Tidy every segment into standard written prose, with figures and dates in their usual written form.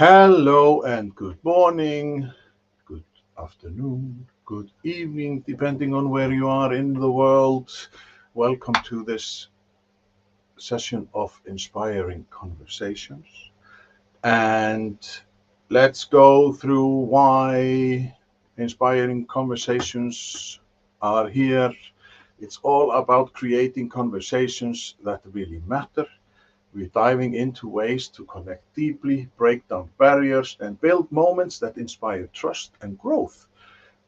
Hello and good morning, good afternoon, good evening, depending on where you are in the world. Welcome to this session of inspiring conversations. And let's go through why inspiring conversations are here. It's all about creating conversations that really matter. We're diving into ways to connect deeply, break down barriers, and build moments that inspire trust and growth.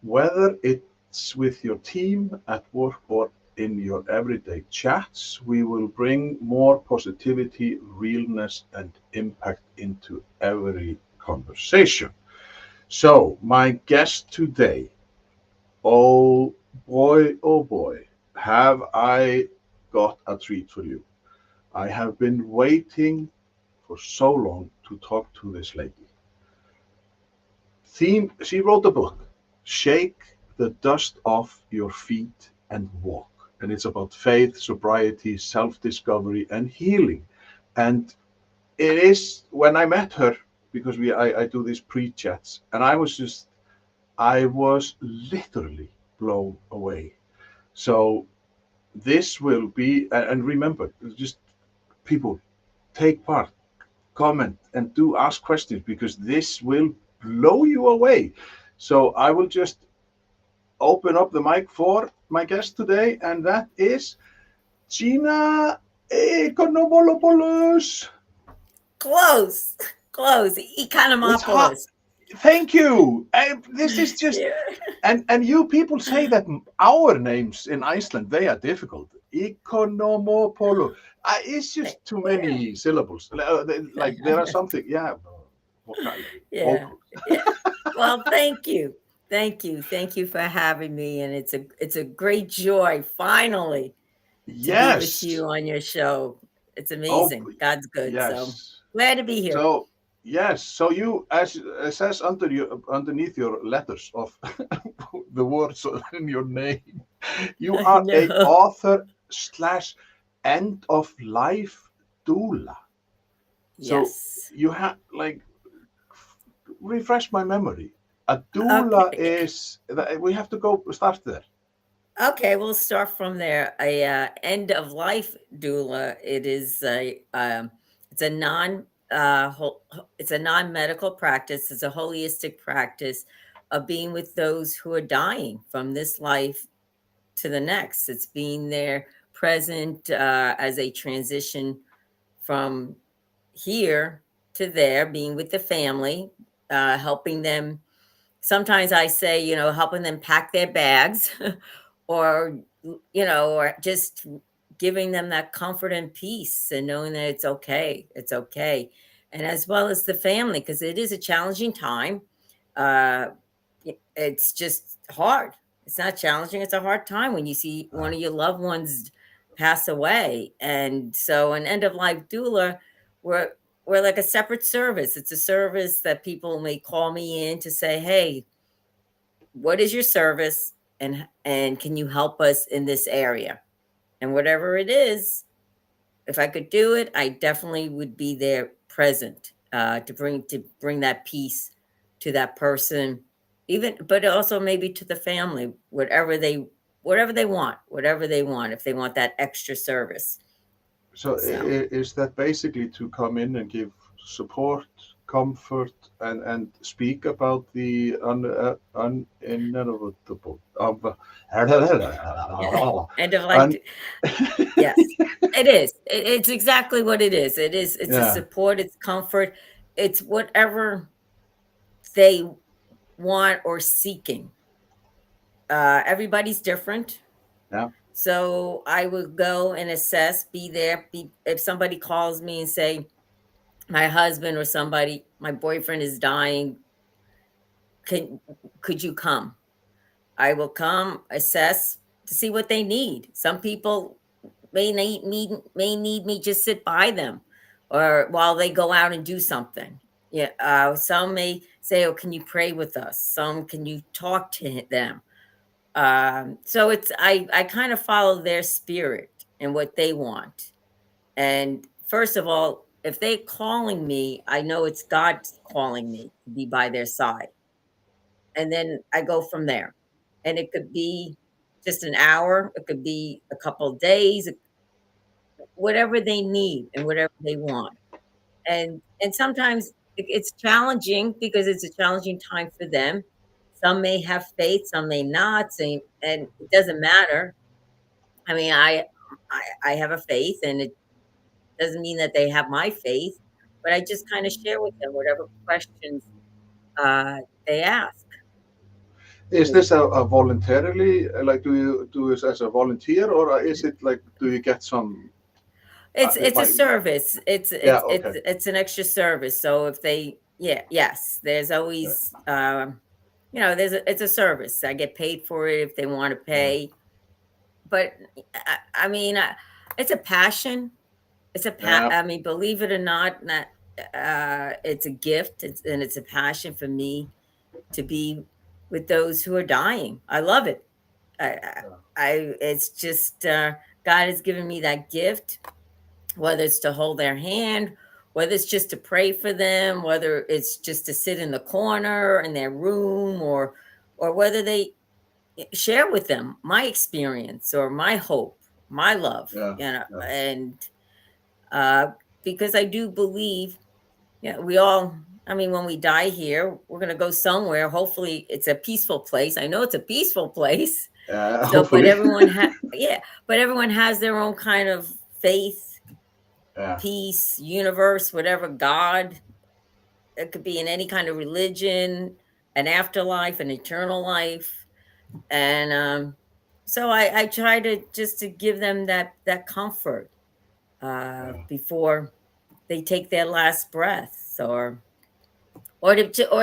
Whether it's with your team at work or in your everyday chats, we will bring more positivity, realness, and impact into every conversation. So, my guest today, oh boy, have I got a treat for you. I have been waiting for so long to talk to this lady. She wrote a book, Shake the Dust Off Your Feet and Walk. And it's about faith, sobriety, self discovery, and healing. And it is when I met her, because I do these pre chats, and I was literally blown away. So this will be, and remember, just people take part, comment, and do ask questions because this will blow you away. So I will just open up the mic for my guest today, and that is Gina Economopoulos. Close, close. It's hot. Economopoulos. Thank you. This is just, Yeah. and you people say that our names in Iceland, they are difficult. Economopoulos. It's just too Yeah. many syllables. Like there are something, yeah, vocabulary, Yeah. vocal. Yeah. Well, thank you. Thank you. Thank you for having me. And it's a great joy finally to be with Yes. you on your show. It's Oh, amazing. God's good. So yes. glad to be here. So, yes. So you, as it says underneath your letters of the words in your name, you I are a know. author slash end of life doula. So Yes. you have like refresh my memory. A doula Okay. is we have to go start there. Okay, we'll start from there. A end of life doula. It's a it's a non medical practice. It's a holistic practice of being with those who are dying from this life to the next. It's being there present as a transition from here to there, being with the family, helping them. Sometimes I say, helping them pack their bags or, or just giving them that comfort and peace and knowing that it's okay. It's okay. And as well as the family, because it is a challenging time. Uh, it's just hard. It's not challenging. It's a hard time when you see one Uh, of your loved ones pass away. And so an end of life doula, we're we're like a separate service. It's a service that people may call me in to say, "Hey, what is your service and can you help us in this area?" And whatever it is, if I could do it, I definitely would be there present to bring that peace to that person, even but also maybe to the family, whatever they want, if they want that extra service. So So is that basically to come in and give support, comfort, and speak about the uninevitable yeah, end of life. un, Yes, it is. It's exactly what it is. It is. It's a yeah, support. It's comfort. It's whatever they want or seeking. Everybody's different. yeah, So I would go and assess, be there. If somebody calls me and say, my husband or somebody, my boyfriend is dying, can could you come? I will come, assess to see what they need. Some people may need me just sit by them, or while they go out and do something. Yeah, some may say, "Oh, can you pray with us?" Some, "Can you talk to them?" So I kind of follow their spirit and what they want. And first of all, if they're calling me, I know it's God calling me to be by their side. And then I go from there. And it could be just an hour, it could be a couple of days, whatever they need and whatever they want. And sometimes it's challenging because it's a challenging time for them. Some may have faith, some may not, and it doesn't matter. I mean, I have a faith, and it doesn't mean that they have my faith, but I just kind of share with them whatever questions uh, they ask. Is this a voluntarily, like, do you do this as a volunteer, or is it like, do you get some, It's a my, service. yeah, okay, It's an extra service. So if they, yeah, yes, there's yeah, always, it's a service. I get paid for it if they want to yeah, pay. But I mean, it's a passion. yeah, I mean, believe it or not, it's a gift. And it's a passion for me to be with those who are dying. I love it. I, I, yeah, it's just, God has given me that gift, whether it's to hold their hand, whether it's just to pray for them, whether it's just to sit in the corner in their room, or whether they share with them my experience or my hope, my love, yeah, yeah, and uh, because I do believe, we all. I mean, when we die here, we're gonna go somewhere. Hopefully, it's a peaceful place. I know it's a peaceful place. So, but hopefully, but everyone has their own kind of faith, yeah, peace, universe, whatever, God. It could be in any kind of religion, an afterlife, an eternal life. And so I try to give them that comfort yeah, before they take their last breaths, or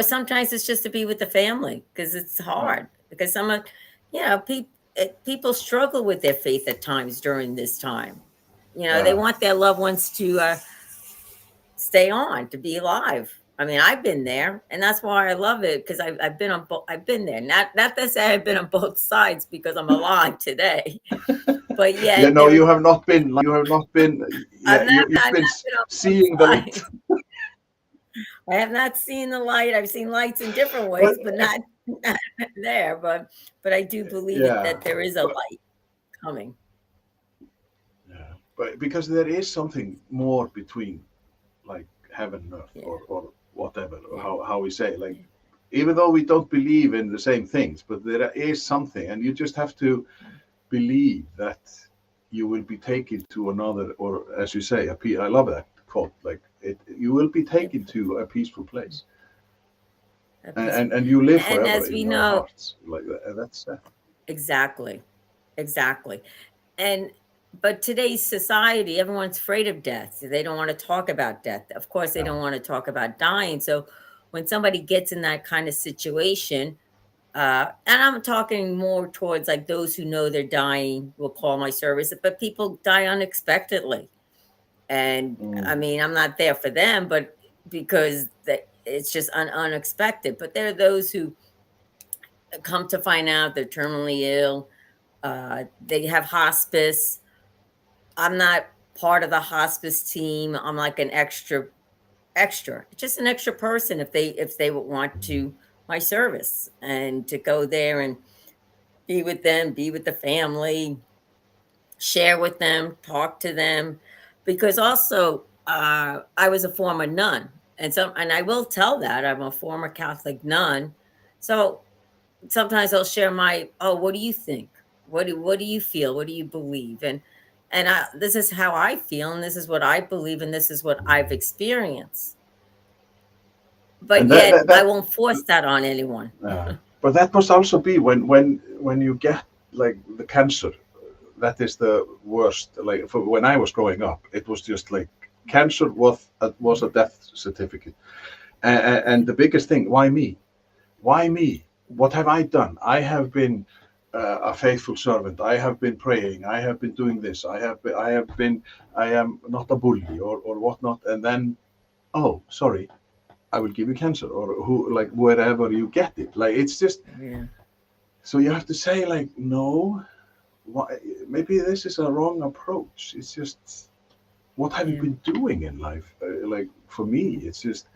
sometimes it's just to be with the family because it's yeah, hard, because some of, people struggle with their faith at times during this time. They yeah, want their loved ones to stay on, to be alive. I mean, I've been there, and that's why I love it, because I've been on both. I've been there. Not to say I've been on both sides because I'm alive today, but yeah. yet No, you have not been. You have not been. Yeah, you've I've been not been on seeing the both light. sides. I have not seen the light. I've seen lights in different But ways, but not there. But I do believe yeah, that there is a but light coming. yeah, but because there is something more between, like, heaven and earth, Yeah, or whatever, or yeah, how we say, like, yeah. even though we don't believe in the same things, but there is something, and you just have to believe that you will be taken to another, or as you say, I love that quote, like, you will be Yeah, taken to a peaceful place, a and peaceful. and you live And forever as in we our know, hearts, like that. And that's exactly, exactly. And but today's society, everyone's afraid of death. They don't want to talk about death. Of course, they yeah, don't want to talk about dying. So when somebody gets in that kind of situation, and I'm talking more towards like those who know they're dying will call my service, but people die unexpectedly. And I mm, mean, I'm not there for them, but because it's just unexpected. But there are those who come to find out they're terminally ill. They have hospice. I'm not part of the hospice team. I'm like an extra, just an extra person if they would want to my service and to go there and be with them, be with the family, share with them, talk to them. Because also, I was a former nun, and I will tell that I'm a former Catholic nun. So sometimes I'll share what do you think? What do you feel? What do you believe? And this is how I feel, and this is what I believe, and this is what I've experienced. But and that yet that, I that won't force that on anyone. but that must also be when you get, like, the cancer. That is the worst. Like, when I was growing up, it was just like cancer was a death certificate, and Yeah, the biggest thing, why me? Why me? What have I done? I have been a faithful servant. I have been praying. I have been doing this. I am not a bully, or whatnot. And then, oh, sorry, I will give you cancer, or who, like, wherever you get it. Like, it's just, yeah, so you have to say, like, no, why, maybe this is a wrong approach. It's just, what have you Yeah. been doing in life? Like for me, it's just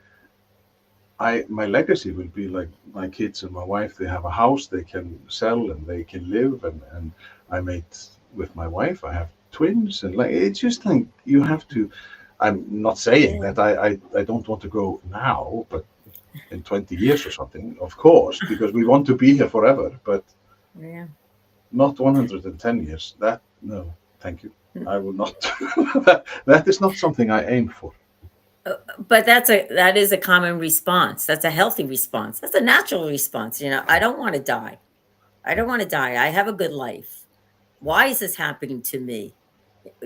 my legacy will be like my kids and my wife. They have a house they can sell and they can live, and I made with my wife. I have twins, and like it's just like you have to. I'm not saying Yeah. that I don't want to go now, but in 20 years or something, of course, because we want to be here forever, but Yeah. not 110 years. That, no, thank you. I will not. That is not something I aim for. But that is a common response. That's a healthy response. That's a natural response. I don't want to die. I don't want to die. I have a good life. Why is this happening to me?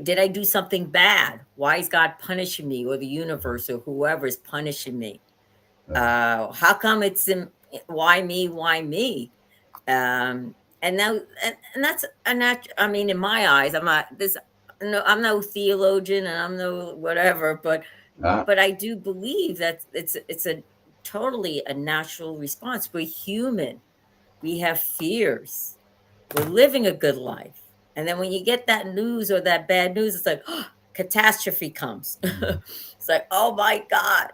Did I do something bad? Why is God punishing me, or the universe, or whoever is punishing me? Uh, How come why me? Why me? And now, and that's a I mean, in my eyes, I'm not this. No, I'm no theologian, and I'm no whatever, uh, but I do believe that it's a totally a natural response. We're human. We have fears. We're living a good life. And then when you get that news or that bad news, it's like, oh, catastrophe comes. It's like, oh my God.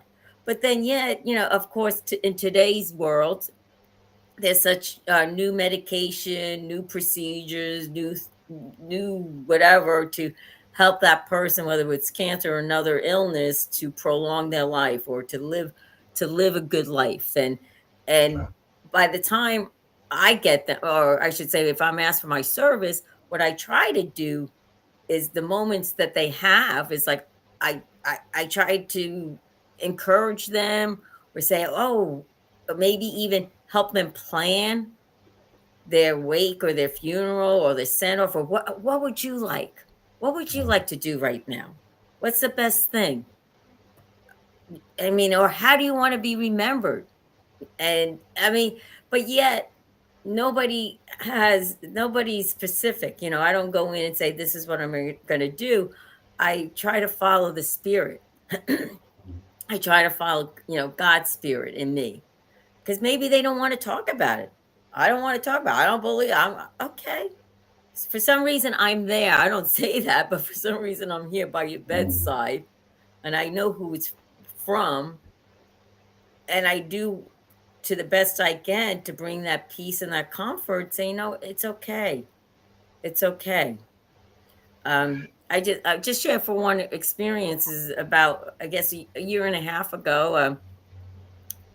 But then, yet, of course, in today's world, there's such new medication, new procedures, new whatever to help that person, whether it's cancer or another illness, to prolong their life or to live a good life. And uh, by the time I get them, or I should say, if I'm asked for my service, what I try to do is the moments that they have is like I try to encourage them, or say, oh, or maybe even help them plan their wake or their funeral or their send off, or what would you like? What would you like to do right now? What's the best thing? I mean, or how do you want to be remembered? And I mean, but yet nobody's specific. I don't go in and say this is what I'm going to do. I try to follow the spirit. I try to follow, God's spirit in me, because maybe they don't want to talk about it. I don't want to talk about it. I don't believe I'm okay. For some reason I'm there. I don't say that, but for some reason I'm here by your mm, bedside, and I know who it's from, and I do to the best I can to bring that peace and that comfort, saying, no, it's okay. It's okay. I just shared for one experiences about, I guess, a year and a half ago.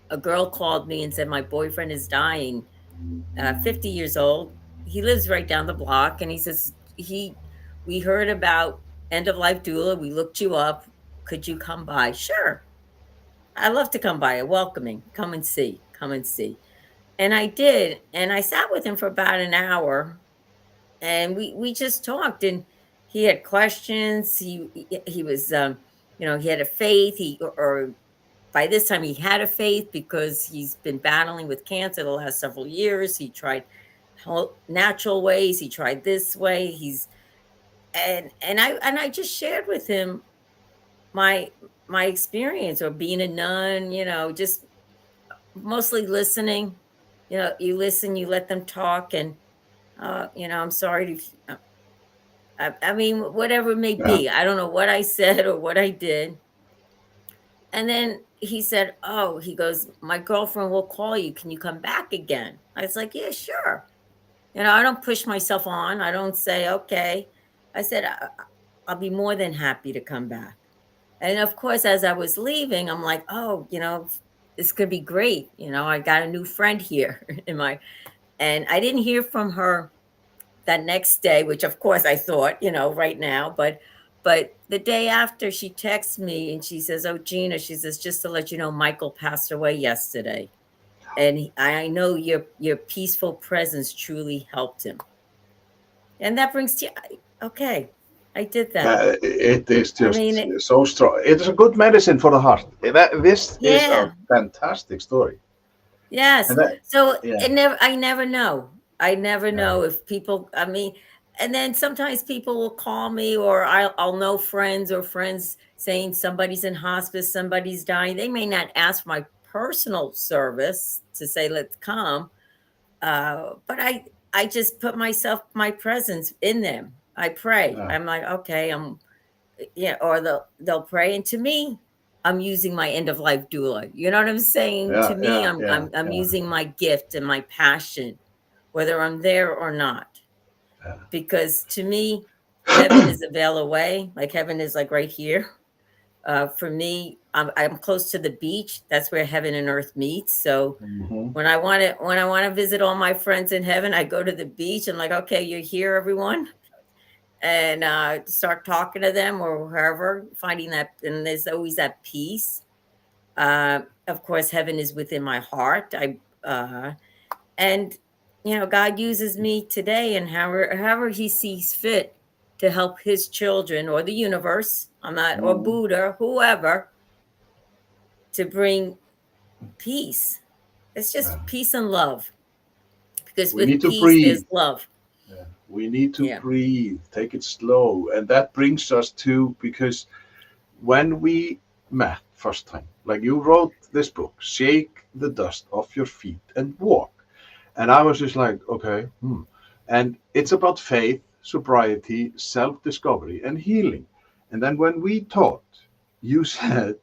A girl called me and said, my boyfriend is dying, 50 years old. He lives right down the block. And he says, we heard about end of life doula. We looked you up. Could you come by? Sure. I love to come by. A welcoming. Come and see. Come and see. And I did. And I sat with him for about an hour, and we just talked, and he had questions. He was, he had a faith. Or by this time he had a faith, because he's been battling with cancer the last several years. He tried natural ways. He tried this way. And I just shared with him my my experience, or being a nun. Just mostly listening. You listen, you let them talk, and I'm sorry to. I mean, whatever it may yeah. be. I don't know what I said or what I did. And then he said, oh, he goes, my girlfriend will call you. Can you come back again? I was like, yeah, sure. I don't push myself on. I don't say, okay. I said, I'll be more than happy to come back. And of course, as I was leaving, I'm like, oh, this could be great. I got a new friend here and I didn't hear from her that next day, which of course I thought, right now, but the day after, she texts me and she says, "Oh, Gina," she says, "just to let you know, Michael passed away yesterday, and I know your peaceful presence truly helped him." And that brings to okay, I did that. It is I mean, just so strong. It is a good medicine for the heart. This is a yeah. fantastic story. Yes. And that, So yeah, I never know. I never yeah, know if people, I mean, and then sometimes people will call me, or I'll know friends, or friends saying somebody's in hospice, somebody's dying. They may not ask for my personal service to say, let's come. But I just put my presence in them. I pray. yeah. I'm like, okay, yeah, or they'll pray, and to me, I'm using my end of life doula. You know what I'm saying? To Yeah, me, yeah, I'm yeah, I'm I'm yeah, using my gift and my passion, whether I'm there or not, because to me, heaven yeah. is a veil away. Like heaven is like right here. For me, I'm close to the beach. That's where heaven and earth meet. So Hmm. when I want to visit all my friends in heaven, I go to the beach and like, okay, you're here, everyone, and start talking to them or wherever, finding that, and there's always that peace. Of course, heaven is within my heart. And God uses me today, and however He sees fit to help His children or the universe. I'm not, or Hmm. Buddha, whoever, to bring peace. It's just Yeah. peace and love, because We with need to peace there's breathe. love. Yeah. We need to Yeah. breathe, take it slow. And that brings us to, because when we met first time, like you wrote this book, Shake the Dust Off Your Feet and Walk. And I was just like, okay, hmm. And it's about faith, sobriety, self discovery, and healing. And then when we talked, you said,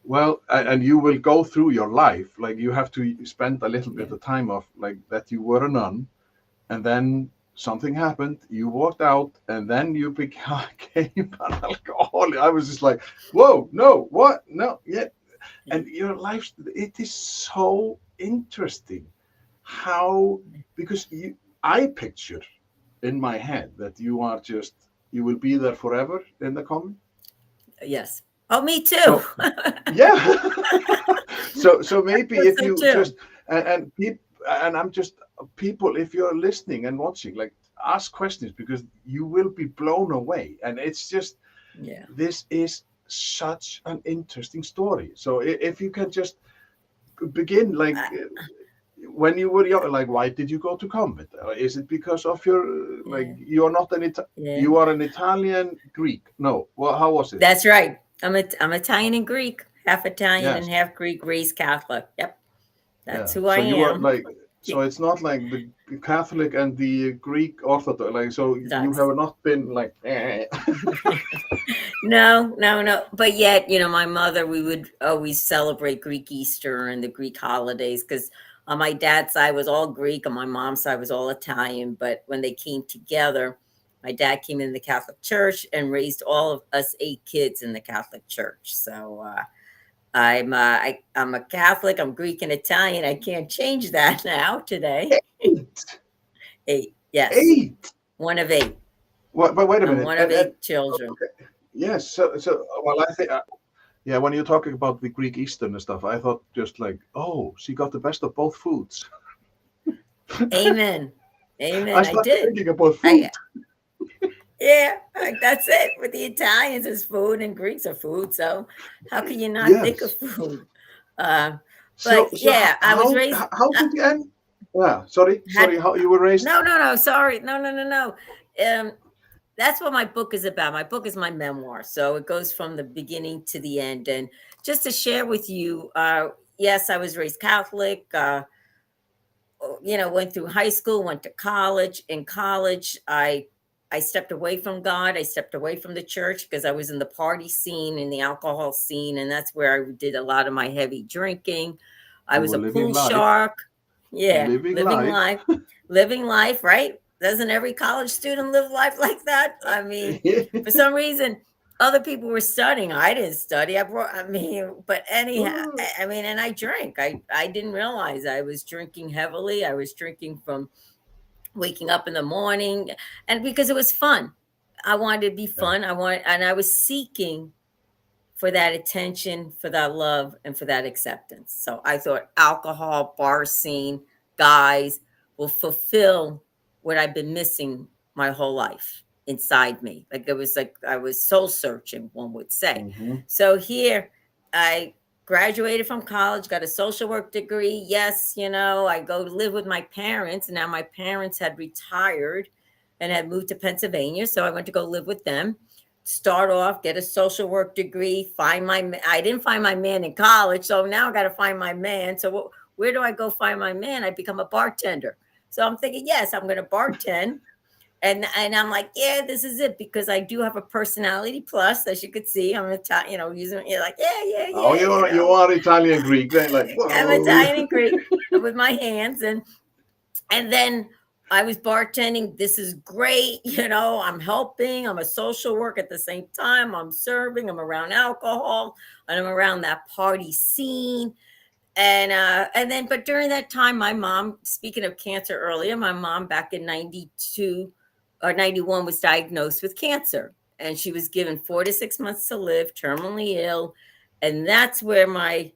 well, and you will go through your life, like you have to spend a little Yeah. bit of time of like that you were a nun, and then something happened, you walked out, and then you became an alcoholic. I was just like, whoa, no, what? No, yeah. Yeah. And your life, it is so interesting how, because I picture in my head that you are just, you will be there forever in the common. Yes. Oh, me too. So yeah. So I maybe thought if so you too. just, and I'm just, people, if you're listening and watching, like, ask questions, because you will be blown away. And it's just, Yeah. this is such an interesting story. So if you can just begin, like, I, when you were young, like, why did you go to convent? Is it because of your, like, yeah. you're not Yeah. you are an Italian Greek? No, well, how was it? That's right. I'm Italian and Greek, half Italian Yes. and half Greek, raised Catholic. Yep. That's Yeah. who I So you were am. like, so it's not like the Catholic and the Greek Orthodox, like, so you That's have not been like, no, no, no. But yet, my mother, we would always celebrate Greek Easter and the Greek holidays, because on my dad's side was all Greek, on my mom's side was all Italian. But when they came together, my dad came in the Catholic Church and raised all of us 8 kids in the Catholic Church. So I'm a Catholic. I'm Greek and Italian. I can't change that now today. eight, 8, yes, eight. one of 8. What, but wait a I'm minute. one of And 8 children. okay, yes. So well, I think, yeah. When you're talking about the Greek Eastern and stuff, I thought just like, oh, she got the best of both foods. Amen. I Amen. I started did. thinking about I food. Yeah, that's it. With the Italians is food and Greeks are food. So how can you not think of Yes. food? Uh, So but so yeah, I was raised. how did you end? Yeah. Had Sorry. How you were raised? No, no, no. Sorry, no, no, no, no. That's what my book is about. My book is my memoir, so it goes from the beginning to the end. And just to share with you, yes, I was raised Catholic. Went through high school, went to college. In college, I stepped away from God. I stepped away from the church because I was in the party scene, in the alcohol scene, and that's where I did a lot of my heavy drinking. I You was were a living pool life, shark. Yeah, living living life. life, living life, right? Doesn't every college student live life like that? I mean, for some reason, other people were studying. I didn't study. But anyhow, I mean, and I drank. I didn't realize I was drinking heavily. I was drinking from waking up in the morning, and because it was fun. I wanted to be Yeah. fun. And I was seeking for that attention, for that love, and for that acceptance. So I thought alcohol, bar scene, guys will fulfill what I've been missing my whole life inside me. Like it was like I was soul searching, one would say. Hmm. So here I graduated from college, got a social work degree. Yes, I go to live with my parents. And now my parents had retired and had moved to Pennsylvania. So I went to go live with them, start off, get a social work degree, I didn't find my man in college, so now I got to find my man. So where do I go find my man? I become a bartender. So I'm thinking, yes, I'm going to bartend, And I'm like, yeah, this is it, because I do have a personality plus, as you could see. I'm Italian, using, like, yeah, yeah, Oh, yeah, you are Italian Greek. Then like, I'm whoa. Italian and Greek with my hands. And then I was bartending. This is great. I'm helping. I'm a social work at the same time. I'm serving. I'm around alcohol, and I'm around that party scene. And then, but during that time, my mom, speaking of cancer earlier, my mom back in 92 or 91 was diagnosed with cancer, and she was given 4 to 6 months to live, terminally ill. And that's where my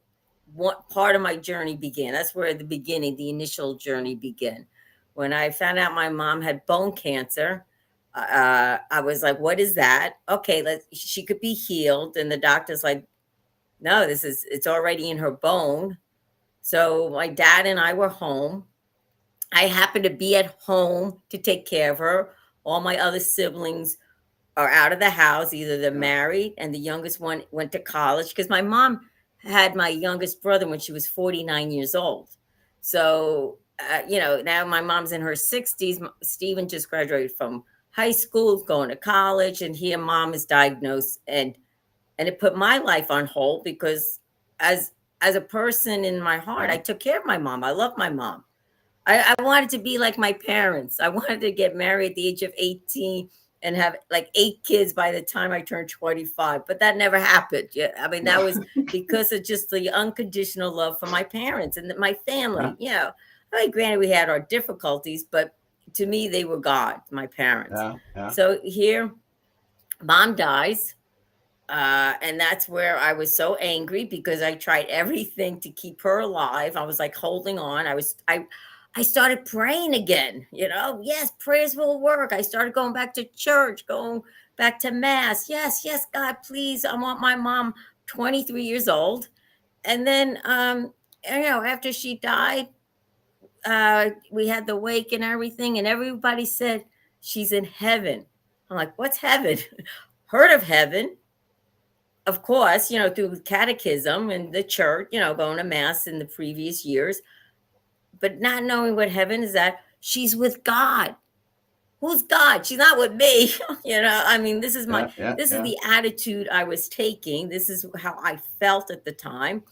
one part of my journey began. That's where the beginning, the initial journey began. When I found out my mom had bone cancer, I was like, what is that? Okay, she could be healed. And the doctor's like, no, it's already in her bone. So my dad and I were home. I happened to be at home to take care of her. All my other siblings are out of the house. Either they're Yeah. married, and the youngest one went to college, because my mom had my youngest brother when she was 49 years old. So, now my mom's in her 60s. Stephen just graduated from high school, going to college, and he and mom is diagnosed. And it put my life on hold, because as as a person in my heart, I Yeah. took care of my mom. I love my mom. I wanted to be like my parents. I wanted to get married at the age of 18 and have like 8 kids by the time I turned 25. But that never happened. Yeah, I mean, that was because of just the unconditional love for my parents and my Yeah. family. I mean, granted, we had our difficulties, but to me, they were God, my parents. Yeah. Yeah. So here, mom dies. And that's where I was so angry, because I tried everything to keep her alive. I was like holding on. I started praying again. Yes, prayers will work. I started going back to church, going back to mass. Yes, yes, God, please, I want my mom. 23 years old. And then, after she died, we had the wake and everything, and everybody said she's in heaven. I'm like, what's heaven? Heard of heaven, of course, through catechism and the church, going to mass in the previous years, but not knowing what heaven is at. She's with God. Who's God? She's not with me. I mean, Yeah. Yeah. this is Yeah. the attitude I was taking. This is how I felt at the time,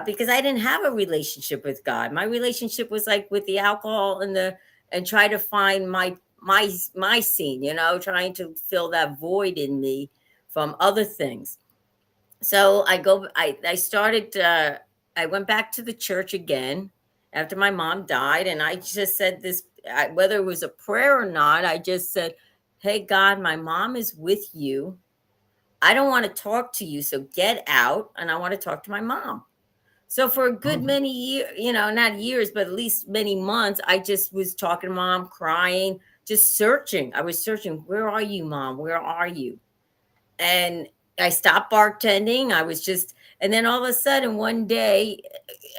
because I didn't have a relationship with God. My relationship was like with the alcohol and try to find my scene, trying to fill that void in me from other things. So I started, I went back to the church again after my mom died, and I just said this, whether it was a prayer or not, I just said, hey, God, my mom is with you. I don't want to talk to you, so get out, and I want to talk to my mom. So for a good many years, not years, but at least many months, I just was talking to mom, crying, just searching. I was searching, where are you, mom? Where are you? And I stopped bartending. And then all of a sudden one day,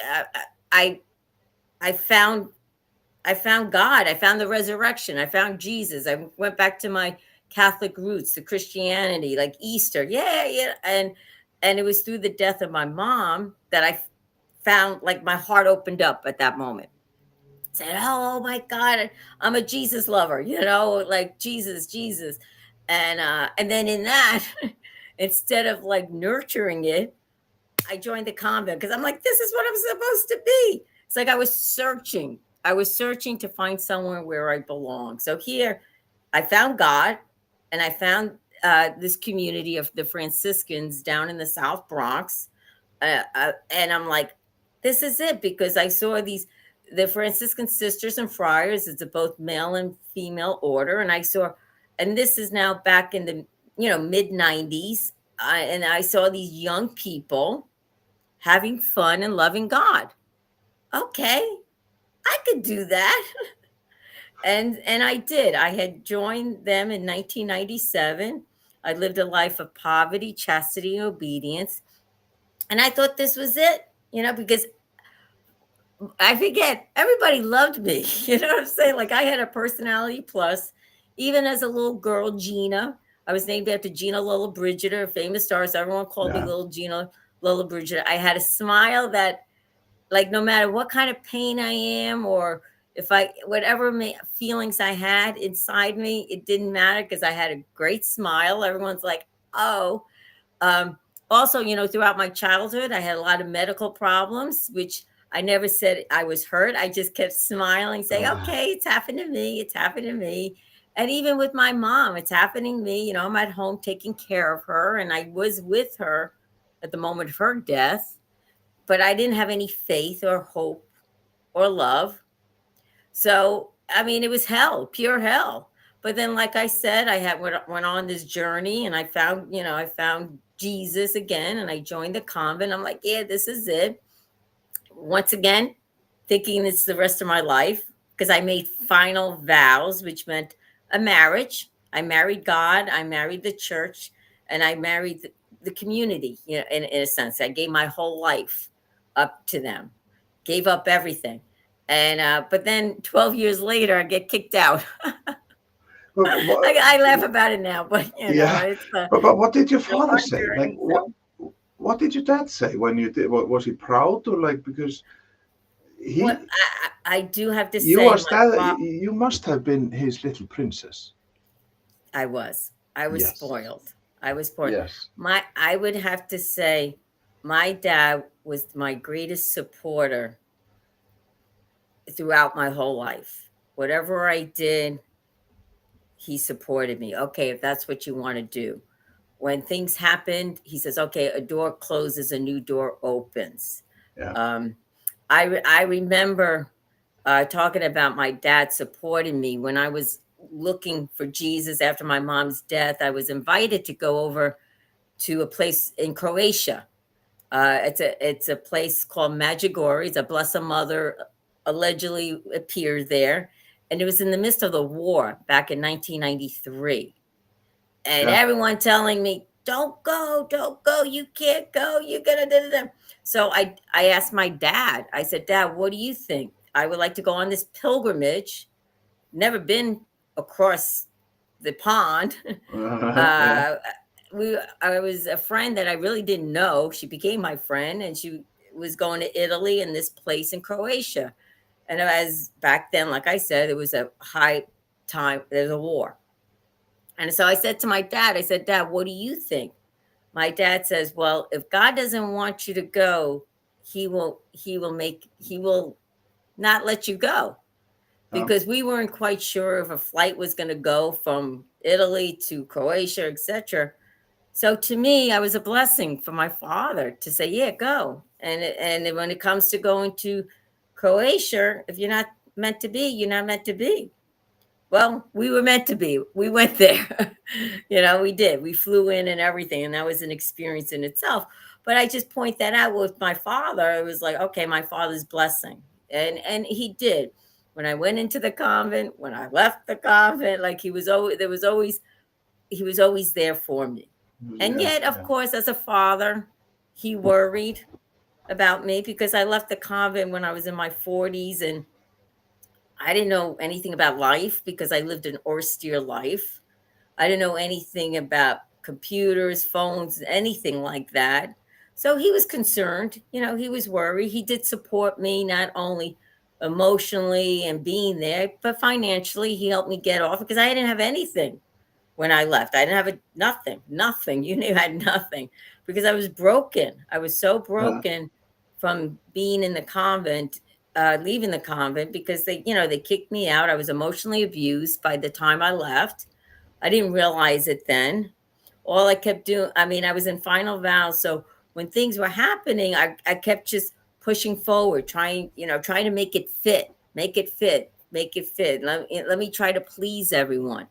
uh, I I found I found God. I found the resurrection. I found Jesus. I went back to my Catholic roots, to Christianity, like Easter. Yeah, yeah. And it was through the death of my mom that I found, like, my heart opened up at that moment. Said, "Oh my God, I'm a Jesus lover," like Jesus, Jesus. And then in that, instead of like nurturing it, I joined the convent, because I'm like, this is what I'm supposed to be. It's like I was searching. I was searching to find somewhere where I belong. So here, I found God, and I found this community of the Franciscans down in the South Bronx. And I'm like, this is it, because I saw the Franciscan sisters and friars. It's a both male and female order, and I saw, and this is now back in the mid '90s, and I saw these young people having fun and loving God. Okay, I could do that. And I did. I had joined them in 1997. I lived a life of poverty, chastity, and obedience. And I thought this was it, because I forget, everybody loved me. You know what I'm saying? Like, I had a personality plus. Even as a little girl, Gina, I was named after Gina Lollobrigida, a famous star. So everyone called me Yeah. little Gina Lollobrigida. I had a smile that, like, no matter what kind of pain I am, or If I, whatever feelings I had inside me, it didn't matter because I had a great smile. Everyone's like, oh, um, also, throughout my childhood, I had a lot of medical problems, which I never said I was hurt. I just kept smiling, saying, Uh, okay, it's happened to me. It's happened to me. And even with my mom, it's happening to me. I'm at home taking care of her, and I was with her at the moment of her death, but I didn't have any faith or hope or love. So, I mean, it was hell, pure hell. But then, like I said, I had went on this journey, and I found Jesus again, and I joined the convent. I'm like, yeah, this is it. Once again, thinking it's the rest of my life because I made final vows, which meant a marriage. I married God, I married the church, and I married the community. In a sense, I gave my whole life up to them, gave up everything. And but then 12 years later, I get kicked out. I laugh about it now, but yeah, it's but what did your a father hard say? Like, journey. So, what did your dad say when you did? Was he proud or like because what he I do have to you say, was my that father. you must have been his little princess. I was. I was Yes, spoiled. I was spoiled. yes, I would have to say my dad was my greatest supporter throughout my whole life. Whatever I did, he supported me. Okay, if that's what you want to do. When things happened, he says, "Okay, a door closes, a new door opens." yeah, Um, I remember talking about my dad supporting me when I was looking for Jesus after my mom's death. I was invited to go over to a place in Croatia. It's a place called Medjugorje. It's a Blessed Mother allegedly appeared there, and it was in the midst of the war back in 1993. And yeah. everyone telling me, don't go, you can't go, you're gonna da, da, da." So I asked my dad. I said, Dad, what do you think? I would like to go on this pilgrimage. Never been across the pond. Yeah, uh, I was a friend that I really didn't know. She became my friend, and she was going to Italy and this place in Croatia. And as back then, like I said, it was a high time. There's a war, and so I said to my dad, I said, Dad, what do you think? My dad says, well, if God doesn't want you to go, he will not let you go, yeah, because we weren't quite sure if a flight was going to go from Italy to Croatia, etc. So to me, I was a blessing for my father to say, "Yeah, go." And when it comes to going to Croatia, if you're not meant to be, you're not meant to be. Well, we were meant to be. We went there. We did. We flew in and everything, and that was an experience in itself. But I just point that out with my father. It was like, okay, my father's blessing, and he did. When I went into the convent, when I left the convent, like he was always there for me. And yeah, yet, of yeah. course, as a father, he worried about me because I left the convent when I was in my 40s, and I didn't know anything about life because I lived an austere life. I didn't know anything about computers, phones, anything like that. So he was concerned, he was worried. He did support me, not only emotionally and being there, but financially. He helped me get off because I didn't have anything when I left. I didn't have nothing, nothing. You knew I had nothing because I was broken. I was so Uh, broken from being in the convent, leaving the convent because they kicked me out. I was emotionally abused by the time I left. I didn't realize it then. All I kept doing, I mean, I was in final vows. So when things were happening, I kept just pushing forward, trying to make it fit, make it fit, make it fit. Let me try to please everyone.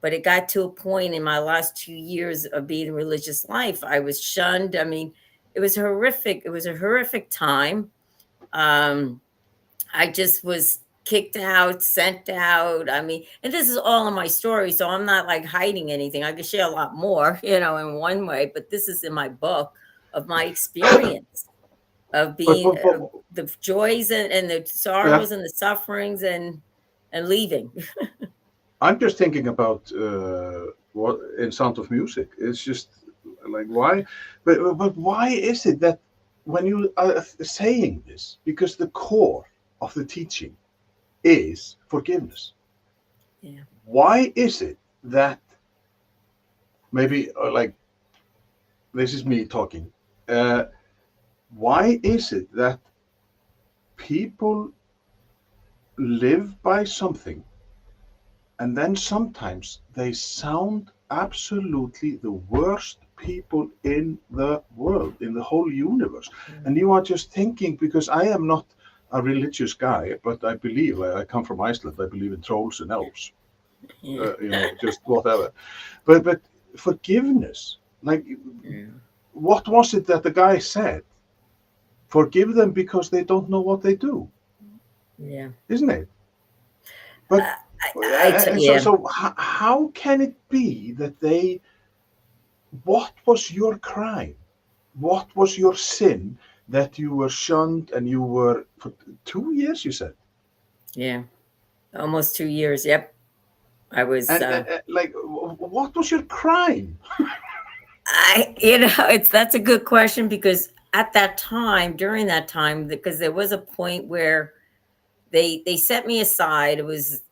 But it got to a point in my last 2 years of being in religious life, I was shunned. I mean, it was horrific. It was a horrific time. Um, I just was kicked out, sent out. I mean, and this is all in my story, so I'm not like hiding anything. I could share a lot more, in one way, but this is in my book of my experience of but, being but, but the joys and the yeah, sorrows and the sufferings and leaving. I'm just thinking about what in Sound of Music. It's just like why, but why is it that when you are saying this, because the core of the teaching is forgiveness. Yeah. Why is it that maybe like this is me talking? Uh, why is it that people live by something and then sometimes they sound absolutely the worst people in the world, in the whole universe? And Mm. you are just thinking, because I am not a religious guy, but I believe, I come from Iceland, I believe in trolls and elves, Yeah. just whatever. But forgiveness, like, Yeah. what was it that the guy said? Forgive them because they don't know what they do, Yeah. isn't it? But so, Yeah. so how can it be that they, what was your crime? What was your sin that you were shunned and you were for 2 years, you said? Yeah. Almost 2 years. Yep. I was, And like, what was your crime? it's that's a good question because at that time, during that time, because there was a point where they set me aside. It was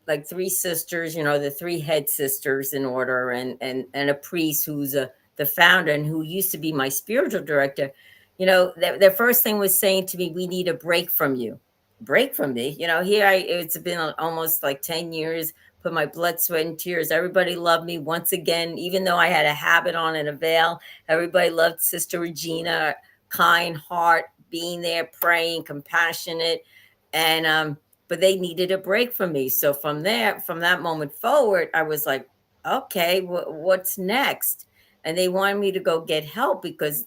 like three sisters, the three head sisters in order, and a priest who's the founder and who used to be my spiritual director. Their first thing was saying to me, "We need a break from you." Break from me. Here it's been almost like 10 years, put my blood, sweat, and tears. Everybody loved me once again, even though I had a habit on and a veil. Everybody loved Sister Regina, kind heart, being there, praying, compassionate, and but they needed a break from me. So from that moment forward, I was like, okay, what's next? And they wanted me to go get help because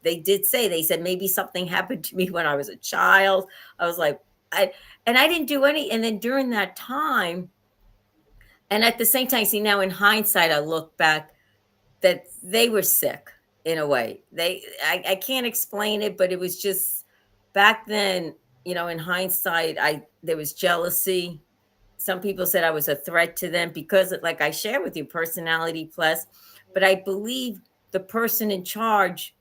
they said maybe something happened to me when I was a child. I was like, I didn't do any. And then during that time, and at the same time, see, now in hindsight, I look back that they were sick in a way. I can't explain it, but it was just back then, in hindsight, I there was jealousy. Some people said I was a threat to them because, like I share with you, personality plus. But I believe the person in charge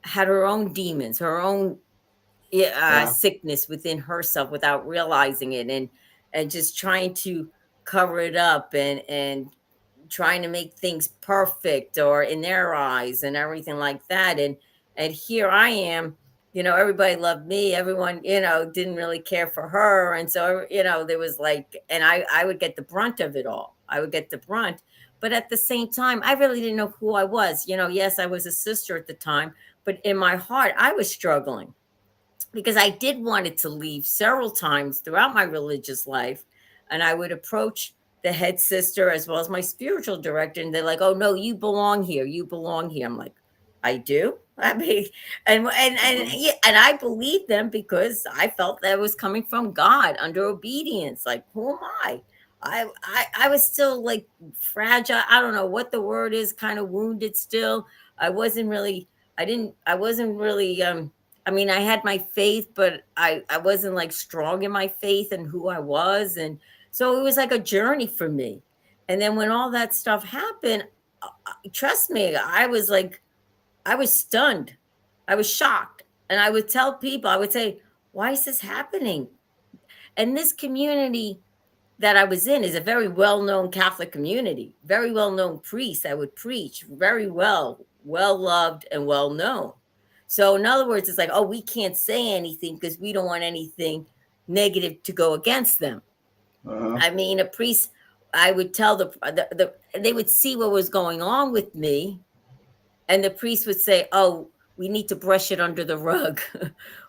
had her own demons, her own Yeah. sickness within herself without realizing it, and just trying to cover it up, and trying to make things perfect or in their eyes and everything like that. And here I am, everybody loved me, everyone, didn't really care for her. And so, there was like, and I would get the brunt of it all. I would get the brunt. But at the same time, I really didn't know who I was. Yes, I was a sister at the time, but in my heart, I was struggling because I did wanted to leave several times throughout my religious life. And I would approach the head sister as well as my spiritual director, and they're like, "Oh no, you belong here. You belong here." I'm like, "I do." I mean, Uh-huh. yeah, and I believed them because I felt that was coming from God under obedience. Like, who am I? I was still like fragile. I don't know what the word is, kind of wounded still. I wasn't really I wasn't really I mean, I had my faith, but I wasn't like strong in my faith and who I was. And so it was like a journey for me. And then when all that stuff happened, trust me, I was stunned. I was shocked. And I would tell people, I would say, why is this happening? And this community that I was in is a very well known Catholic community, very well known priests that would preach very well loved and well known. So, in other words, it's like, oh, we can't say anything because we don't want anything negative to go against them. Uh-huh. I mean, a priest, I would tell they would see what was going on with me, and the priest would say, "Oh, we need to brush it under the rug.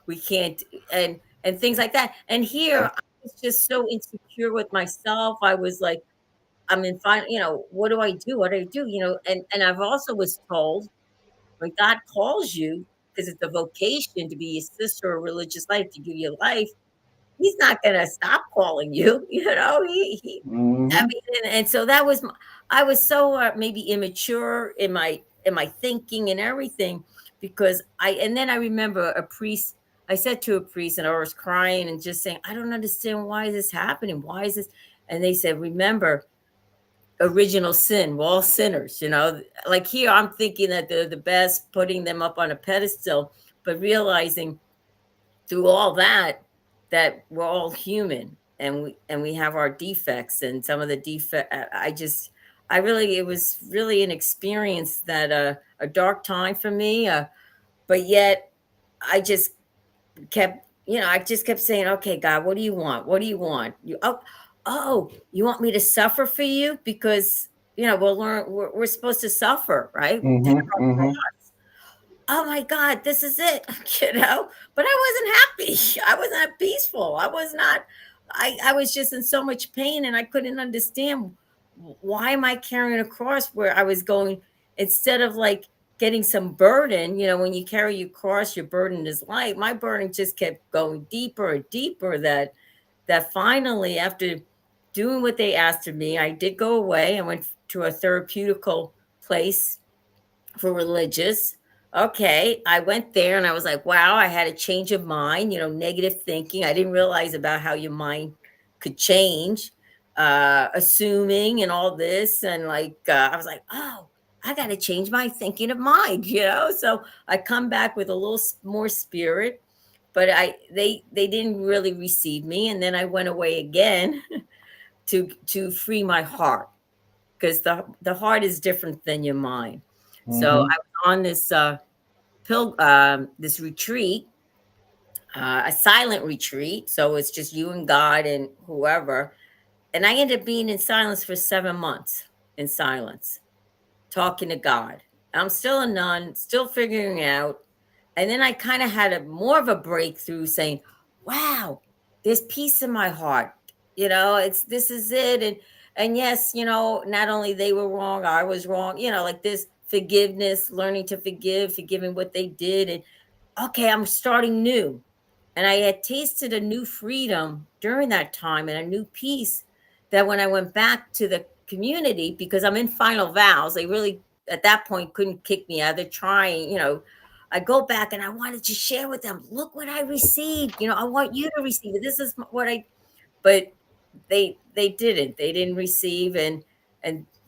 We can't," and things like that. And here, Yeah. I was just so insecure with myself. I was like, "I'm in fine. What do I do? What do I do?" And I've also was told when God calls you, because it's a vocation to be a sister of religious life, to give you life. He's not gonna stop calling you, I Hmm. mean, and so that was I was so, maybe immature in my thinking and everything because and then I remember a priest. I said to a priest, and I was crying and just saying, "I don't understand why is this happening? Why is this?" And they said, "Remember, original sin. We're all sinners, Like here, I'm thinking that they're the best, putting them up on a pedestal, but realizing through all that." that we're all human, and we have our defects, and some of the defect. I really, it was really an experience that a dark time for me. But yet I just kept, I just kept saying, okay, God, what do you want? What do you want? You want me to suffer for you? Because, we'll learn, we're supposed to suffer, right? Take Mm-hmm. our Mm-hmm. cross. Oh my God, this is it, but I wasn't happy. I was not peaceful. I was not, I was just in so much pain, and I couldn't understand why am I carrying a cross where I was going, instead of like getting some burden, when you carry your cross, your burden is light. My burden just kept going deeper and deeper, that finally, after doing what they asked of me, I did go away. I went to a therapeutical place for religious. Okay, I went there and I was like, wow, I had a change of mind, negative thinking. I didn't realize about how your mind could change, assuming and all this. And like, I was like, oh, I got to change my thinking of mind, So I come back with a little more spirit, but they didn't really receive me. And then I went away again to free my heart, because the heart is different than your mind. So Mm-hmm. I was on this this retreat, a silent retreat. So it's just you and God and whoever. And I ended up being in silence for 7 months, in silence, talking to God. I'm still a nun, still figuring out. And then I kind of had a more of a breakthrough, saying, wow, there's peace in my heart. It's, this is it. And yes, not only they were wrong, I was wrong, like this forgiveness, learning to forgive, forgiving what they did. And okay, I'm starting new. And I had tasted a new freedom during that time, and a new peace, that when I went back to the community, because I'm in final vows, they really at that point couldn't kick me out. They're trying, I go back and I wanted to share with them, look what I received. I want you to receive it. This is what I, but they didn't receive, and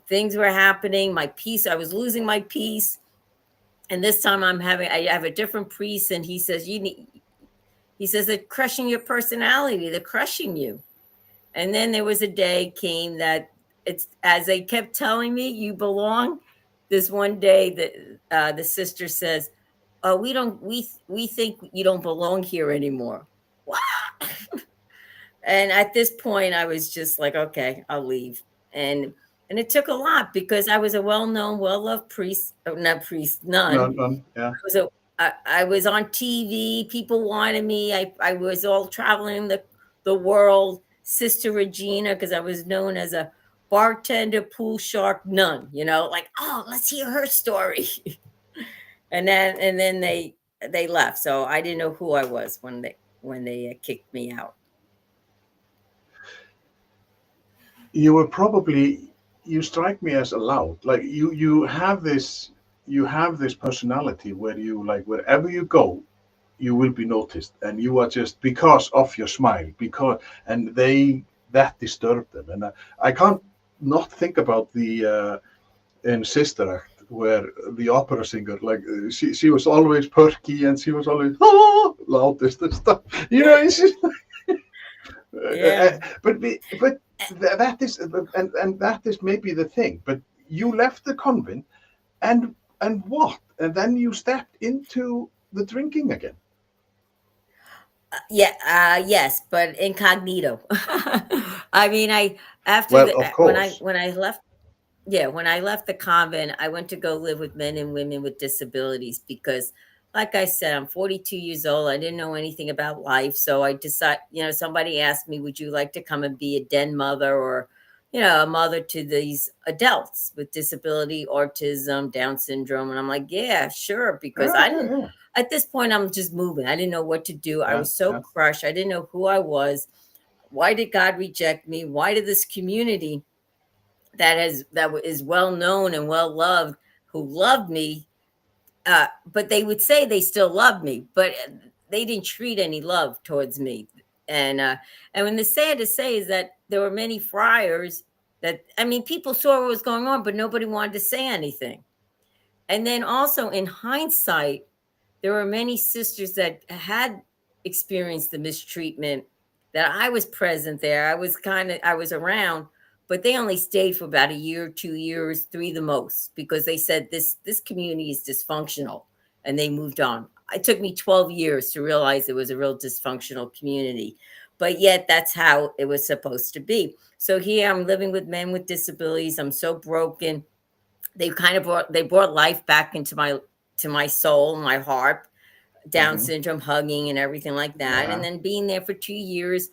things were happening. My peace, I was losing my peace. And this time I have a different priest, and he says, he says, they're crushing your personality. They're crushing you. And then there was a day came that, it's as they kept telling me, you belong. This one day, the sister says, "Oh, we think you don't belong here anymore." What? And at this point, I was just like, okay, I'll leave. And it took a lot, because I was a well-known, well-loved priest, not priest, nun. None, none. Yeah. was a I was on TV. People wanted me. I was all traveling the world, Sister Regina, because I was known as a bartender, pool shark, nun. Like, oh, let's hear her story. And then they left, so I didn't know who I was when they kicked me out. You were probably, you strike me as allowed. Like you have this personality where you, like, wherever you go, you will be noticed, and you are just because of your smile, because, and they, that disturbed them. And I can't not think about the in Sister Act, where the opera singer, like, she was always perky, and she was always loudest and stuff. It's just, Yeah. but that is, and that is maybe the thing. But you left the convent, and what? And then you stepped into the drinking again. Yeah, yes, but incognito. I mean, I after Well, the of course. when I left, yeah, when I left the convent, I went to go live with men and women with disabilities, because, like I said, I'm 42 years old. I didn't know anything about life. So I decided, somebody asked me, would you like to come and be a den mother, or, a mother to these adults with disability, autism, Down syndrome? And I'm like, yeah, sure. Because Yeah, I yeah, didn't, yeah, at this point, I'm just moving. I didn't know what to do. I yeah, was so yeah. crushed. I didn't know who I was. Why did God reject me? Why did this community that is well known and well loved, who loved me, but they would say they still love me, but they didn't treat any love towards me. And uh and when the sad to say is that there were many friars, that, I mean, people saw what was going on, but nobody wanted to say anything. And then also, in hindsight, there were many sisters that had experienced the mistreatment, that I was present there. I was around, but they only stayed for about a year, 2 years, three the most, because they said this community is dysfunctional, and they moved on. It took me 12 years to realize it was a real dysfunctional community, but yet that's how it was supposed to be. So here I'm living with men with disabilities. I'm so broken. They brought life back into my soul, my heart. Down Hmm. syndrome, hugging, and everything like that. And Yeah. then being there for 2 years,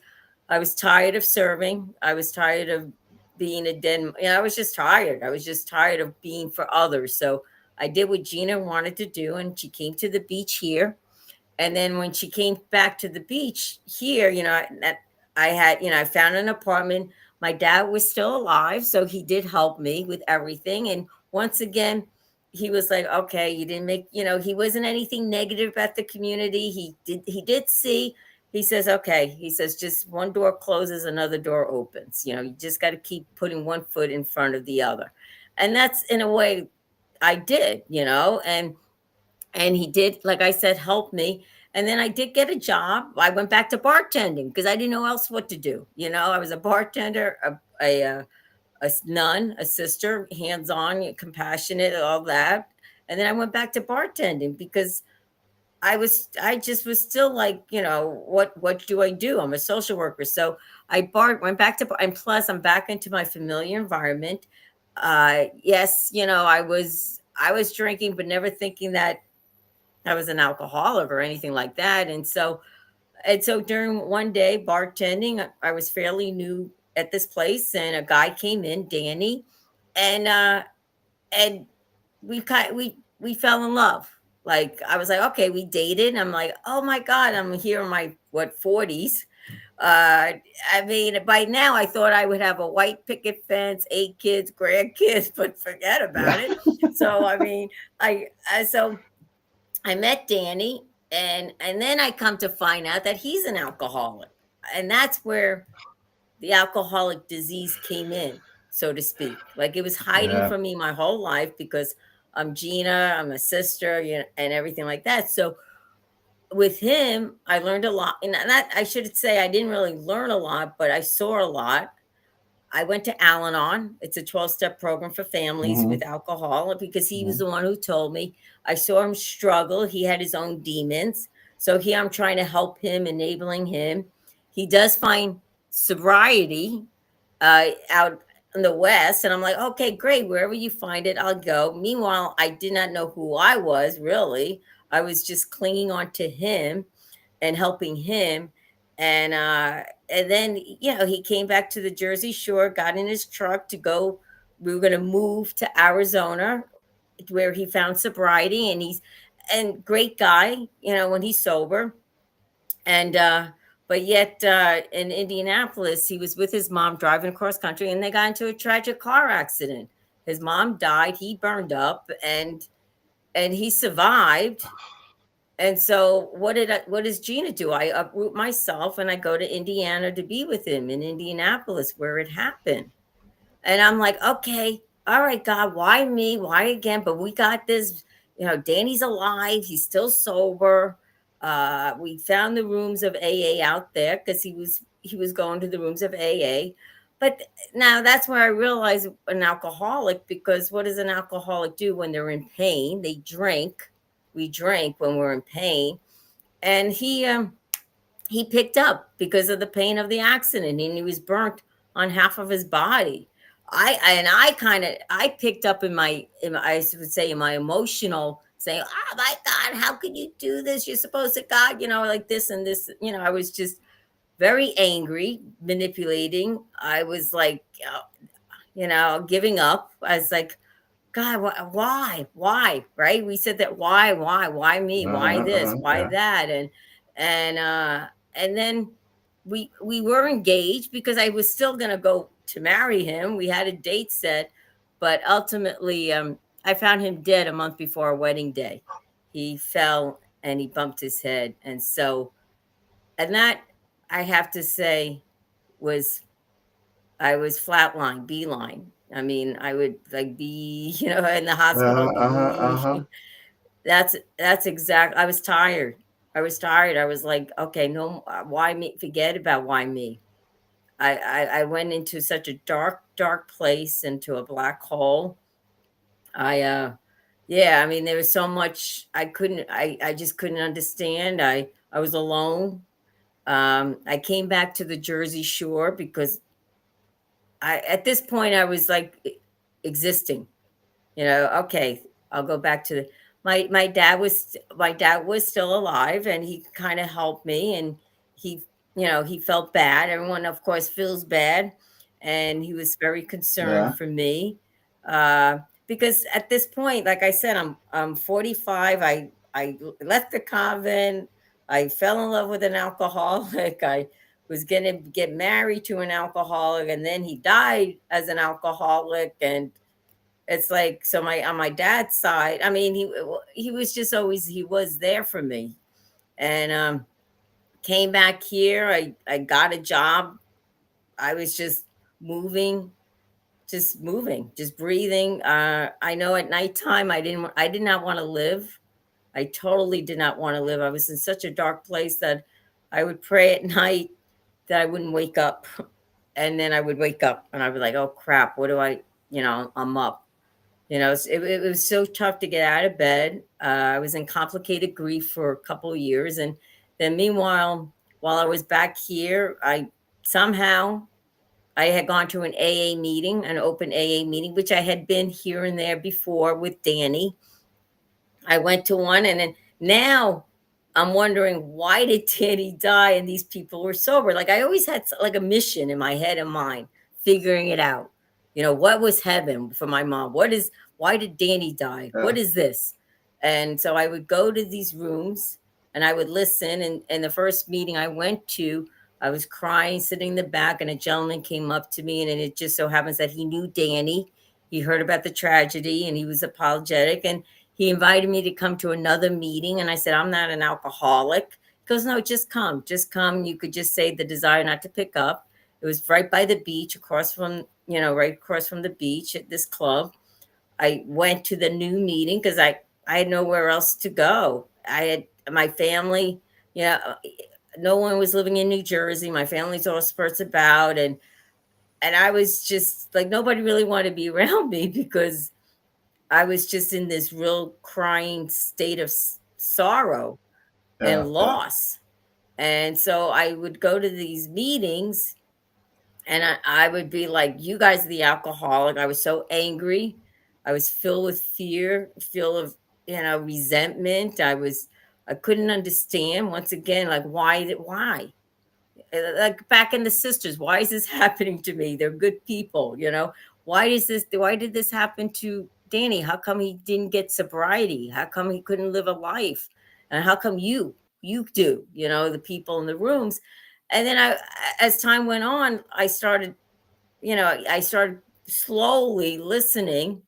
I was tired of serving. I was tired of being a den. I was just tired. I was just tired of being for others. So I did what Gina wanted to do, and she came to the beach here. And then when she came back to the beach here, I had, I found an apartment. My dad was still alive, so he did help me with everything. And once again, he was like, okay, you didn't make, he wasn't anything negative about the community. He did see, he says, okay, he says, just one door closes, another door opens. You just got to keep putting one foot in front of the other. And that's in a way I did, and he did, like I said, help me. And then I did get a job. I went back to bartending because I didn't know else what to do. I was a bartender, a nun, a sister, hands-on, compassionate, all that. And then I went back to bartending because I just was still like, what do I do? I'm a social worker. So went back to, and plus I'm back into my familiar environment. Yes, I was drinking, but never thinking that I was an alcoholic or anything like that. And so during one day bartending, I was fairly new at this place, and a guy came in, Danny, and and we fell in love. Like, I was like, okay, we dated. I'm like, oh my god, I'm here in my what 40s. I mean, by now I thought I would have a white picket fence, 8 kids, grandkids, but forget about Yeah. it. So I mean, so I met Danny, and then I come to find out that he's an alcoholic. And that's where the alcoholic disease came in, so to speak. Like, it was hiding Yeah. from me my whole life because I'm Gina, I'm a sister, and everything like that. So with him, I learned a lot. And that, I should say, I didn't really learn a lot, but I saw a lot. I went to Al Anon. It's a 12-step program for families Hmm. with alcohol, because he was Hmm. the one who told me. I saw him struggle. He had his own demons. So here I'm trying to help him, enabling him. He does find sobriety out in the West. And I'm like, okay, great. Wherever you find it, I'll go. Meanwhile, I did not know who I was really. I was just clinging on to him and helping him. And then, he came back to the Jersey Shore, got in his truck to go. We were going to move to Arizona, where he found sobriety, and great guy, when he's sober. And but yet, in Indianapolis, he was with his mom driving across country, and they got into a tragic car accident. His mom died. He burned up, and he survived. And so what does Gina do? I uproot myself and I go to Indiana to be with him in Indianapolis, where it happened. And I'm like, okay, all right, God, why me? Why again? But we got this. Danny's alive. He's still sober. We found the rooms of AA out there because he was going to the rooms of AA. But now that's where I realize an alcoholic, because what does an alcoholic do when they're in pain? They drink. We drink when we're in pain. And he picked up because of the pain of the accident, and he was burnt on half of his body. I kind of I picked up I would say in my emotional, saying, oh my god, how could you do this? You're supposed to, God, like this and this. I was just very angry, manipulating. I was like, giving up. I was like, God, why, right? We said that, why me, why this, why Yeah. that, and then we were engaged because I was still gonna go to marry him. We had a date set, but ultimately, I found him dead a month before our wedding day. He fell and he bumped his head, and that, I have to say, was I was flatline, beeline. I mean, I would like be, in the hospital, Uh-huh. Uh-huh. be. Uh-huh. That's exact. I was tired. I was tired. I was like, okay, no, why me? Forget about why me. I went into such a dark place, into a black hole. I Yeah, I mean, there was so much I just couldn't understand. I was alone. I came back to the Jersey Shore because I at this point I was like existing. Okay, I'll go back to my dad was still alive, and he kind of helped me, and he he felt bad. Everyone of course feels bad, and he was very concerned Yeah. for me, uh because at this point, like I said, I'm 45. I left the convent. I fell in love with an alcoholic. I was going to get married to an alcoholic, and then he died as an alcoholic. And it's like, so my on my dad's side, I mean, he was just always, he was there for me. And came back here. I got a job. I was just moving, just breathing. I know at nighttime I did not want to live. I totally did not want to live. I was in such a dark place that I would pray at night that I wouldn't wake up. And then I would wake up and I'd be like, oh crap, what do I'm up. It was so tough to get out of bed. I was in complicated grief for a couple of years. And then meanwhile, while I was back here, I somehow I had gone to an AA meeting, an open AA meeting, which I had been here and there before with Danny. I went to one, and then now I'm wondering, why did Danny die and these people were sober? Like, I always had like a mission in my head and mind, figuring it out. What was heaven for my mom? Why did Danny die? Yeah. What is this? And so I would go to these rooms and I would listen. And the first meeting I went to, I was crying, sitting in the back, and a gentleman came up to me, and it just so happens that he knew Danny. He heard about the tragedy and he was apologetic. And he invited me to come to another meeting, and I said, I'm not an alcoholic. He goes, no, just come. Just come. You could just say the desire not to pick up. It was right by the beach, right across from the beach at this club. I went to the new meeting because I had nowhere else to go. I had my family, you know, no one was living in New Jersey. My family's all spreads about, and I was just like, nobody really wanted to be around me because I was just in this real crying state of sorrow and Yeah. Yeah. loss. And so I would go to these meetings, and I would be like, you guys are the alcoholic. I was so angry. I was filled with fear, filled of, resentment. I couldn't understand, once again, like, why? Like back in the sisters, why is this happening to me? They're good people. Why did this happen to Danny? How come he didn't get sobriety? How come he couldn't live a life? And how come you do, the people in the rooms? And then as time went on, I started slowly listening.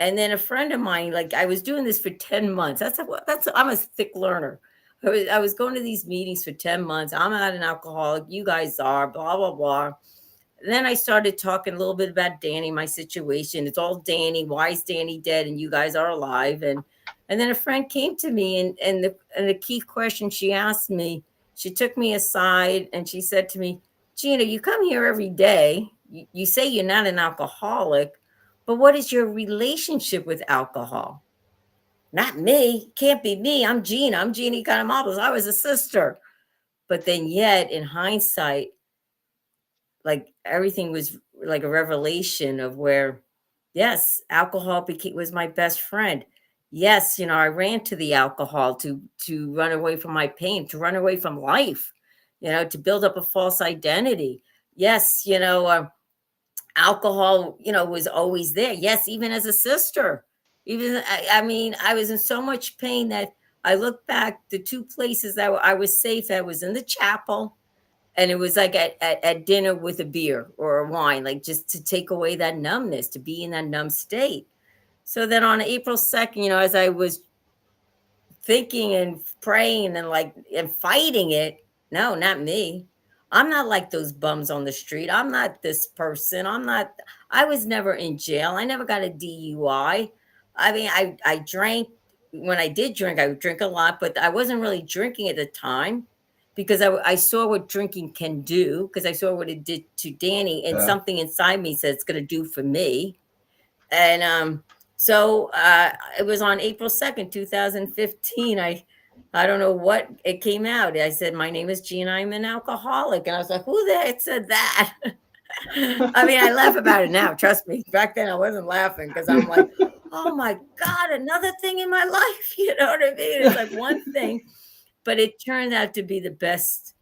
And then a friend of mine, like, I was doing this for 10 months. I'm a thick learner. I was going to these meetings for 10 months. I'm not an alcoholic. You guys are, blah, blah, blah. And then I started talking a little bit about Danny, my situation. It's all Danny. Why is Danny dead and you guys are alive? And then a friend came to me, and the key question she asked me, she took me aside and she said to me, Gina, you come here every day. You say you're not an alcoholic, but what is your relationship with alcohol? Not me. Can't be me. I'm Gina. I'm Gina Economopoulos. I was a sister. But then, yet, in hindsight, like, everything was like a revelation of where, yes, was my best friend. Yes, I ran to the alcohol to run away from my pain, to run away from life, to build up a false identity. Yes, alcohol, was always there. Yes, even as a sister. I mean, I was in so much pain that I look back, the two places that I was safe at was in the chapel, and it was like at dinner with a beer or a wine, like, just to take away that numbness, to be in that numb state. So then on April 2nd, as I was thinking and praying and like and fighting it. No, not me. I'm not like those bums on the street. I'm not this person. I was never in jail. I never got a DUI. I mean, I drank when I did drink, I would drink a lot, but I wasn't really drinking at the time because I saw what drinking can do, because I saw what it did to Danny, and Yeah. something inside me said it's going to do for me. And so it was on April 2nd, 2015. I don't know what it came out. I said, "My name is Gina. I'm an alcoholic." And I was like, "Who the heck said that?" I mean, I laugh about it now. Trust me. Back then, I wasn't laughing because I'm like, "Oh my God, another thing in my life." You know what I mean? It's like one thing, but it turned out to be the best